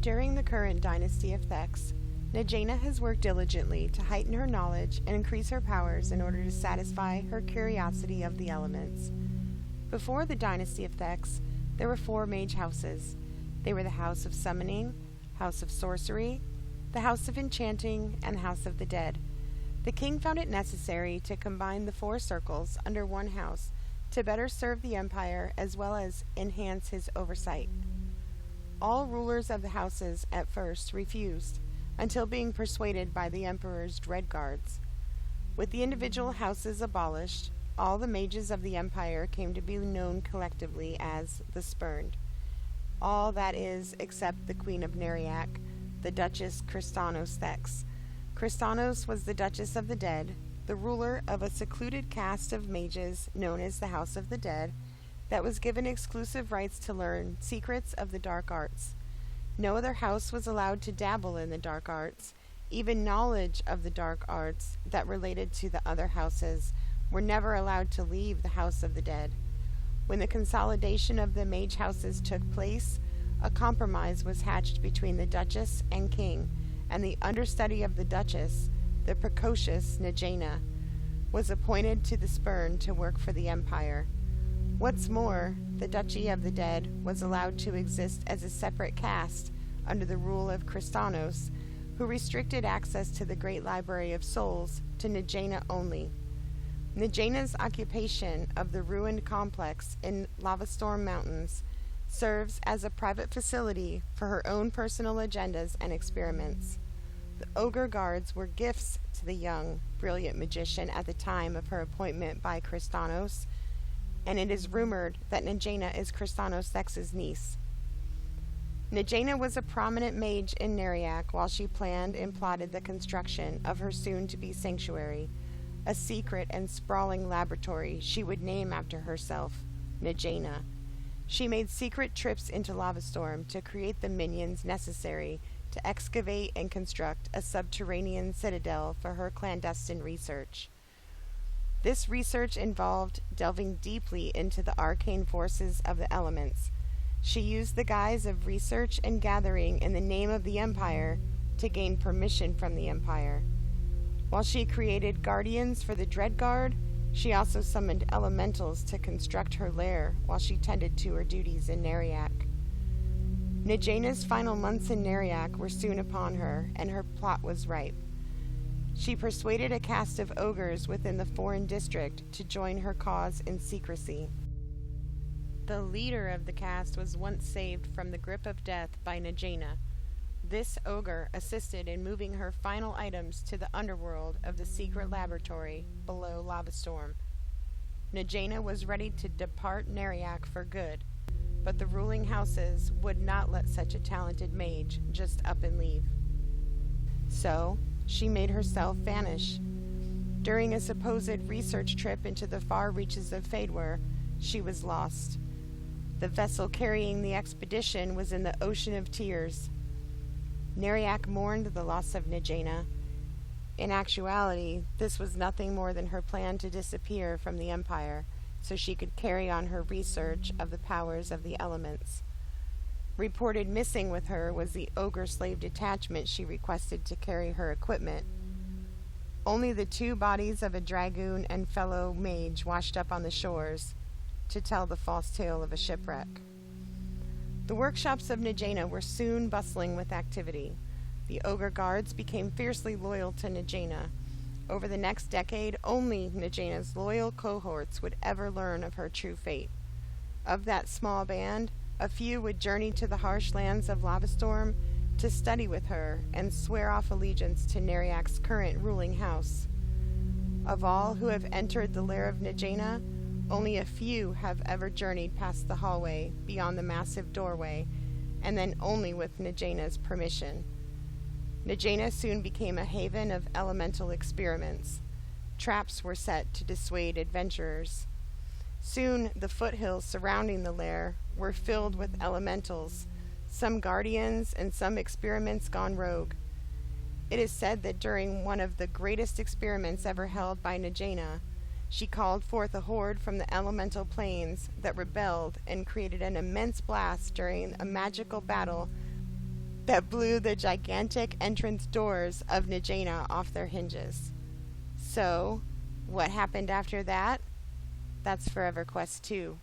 During the current dynasty of Thex, Najena has worked diligently to heighten her knowledge and increase her powers in order to satisfy her curiosity of the elements. Before the dynasty of Thex, there were 4 mage houses. They were the House of Summoning, House of Sorcery, the House of Enchanting, and the House of the Dead. The king found it necessary to combine the 4 circles under one house to better serve the empire as well as enhance his oversight. All rulers of the houses at first refused, until being persuaded by the emperor's dread guards. With the individual houses abolished, all the mages of the empire came to be known collectively as the Spurned. All, that is, except the Queen of Neriak, the Duchess Kristanos Thex. Kristanos was the Duchess of the Dead, the ruler of a secluded caste of mages known as the House of the Dead, that was given exclusive rights to learn secrets of the dark arts. No other house was allowed to dabble in the dark arts. Even knowledge of the dark arts that related to the other houses were never allowed to leave the House of the Dead. When the consolidation of the mage houses took place, a compromise was hatched between the Duchess and King, and the understudy of the Duchess, the precocious Najena, was appointed to the Spurn to work for the Empire. What's more, the Duchy of the Dead was allowed to exist as a separate caste under the rule of Kristanos, who restricted access to the Great Library of Souls to Najena only. Najena's occupation of the ruined complex in Lavastorm Mountains serves as a private facility for her own personal agendas and experiments. The ogre guards were gifts to the young, brilliant magician at the time of her appointment by Kristanos, and it is rumored that Najena is Kristanos Thex's niece. Najena was a prominent mage in Neriak while she planned and plotted the construction of her soon-to-be sanctuary, a secret and sprawling laboratory she would name after herself, Najena. She made secret trips into Lavastorm to create the minions necessary to excavate and construct a subterranean citadel for her clandestine research. This research involved delving deeply into the arcane forces of the elements. She used the guise of research and gathering in the name of the Empire to gain permission from the Empire. While she created guardians for the Dreadguard, she also summoned elementals to construct her lair while she tended to her duties in Neriak. Najena's final months in Neriak were soon upon her, and her plot was ripe. She persuaded a caste of ogres within the foreign district to join her cause in secrecy. The leader of the caste was once saved from the grip of death by Najena. This ogre assisted in moving her final items to the underworld of the secret laboratory below Lavastorm. Najena was ready to depart Neriak for good, but the ruling houses would not let such a talented mage just up and leave. So, she made herself vanish. During a supposed research trip into the far reaches of Fadewar, she was lost. The vessel carrying the expedition was in the ocean of tears. Neriak mourned the loss of Najena. In actuality, this was nothing more than her plan to disappear from the Empire, so she could carry on her research of the powers of the elements. Reported missing with her was the ogre slave detachment she requested to carry her equipment. Only the 2 bodies of a dragoon and fellow mage washed up on the shores to tell the false tale of a shipwreck. The workshops of Najena were soon bustling with activity. The ogre guards became fiercely loyal to Najena. Over the next decade, only Najena's loyal cohorts would ever learn of her true fate. Of that small band, a few would journey to the harsh lands of Lavastorm to study with her and swear off allegiance to Neriak's current ruling house. Of all who have entered the lair of Najena, only a few have ever journeyed past the hallway beyond the massive doorway, and then only with Najena's permission. Najena soon became a haven of elemental experiments. Traps were set to dissuade adventurers. Soon the foothills surrounding the lair were filled with elementals, some guardians and some experiments gone rogue. It is said that during one of the greatest experiments ever held by Najena, she called forth a horde from the elemental planes that rebelled and created an immense blast during a magical battle that blew the gigantic entrance doors of Najena off their hinges. So, what happened after that? That's for EverQuest 2.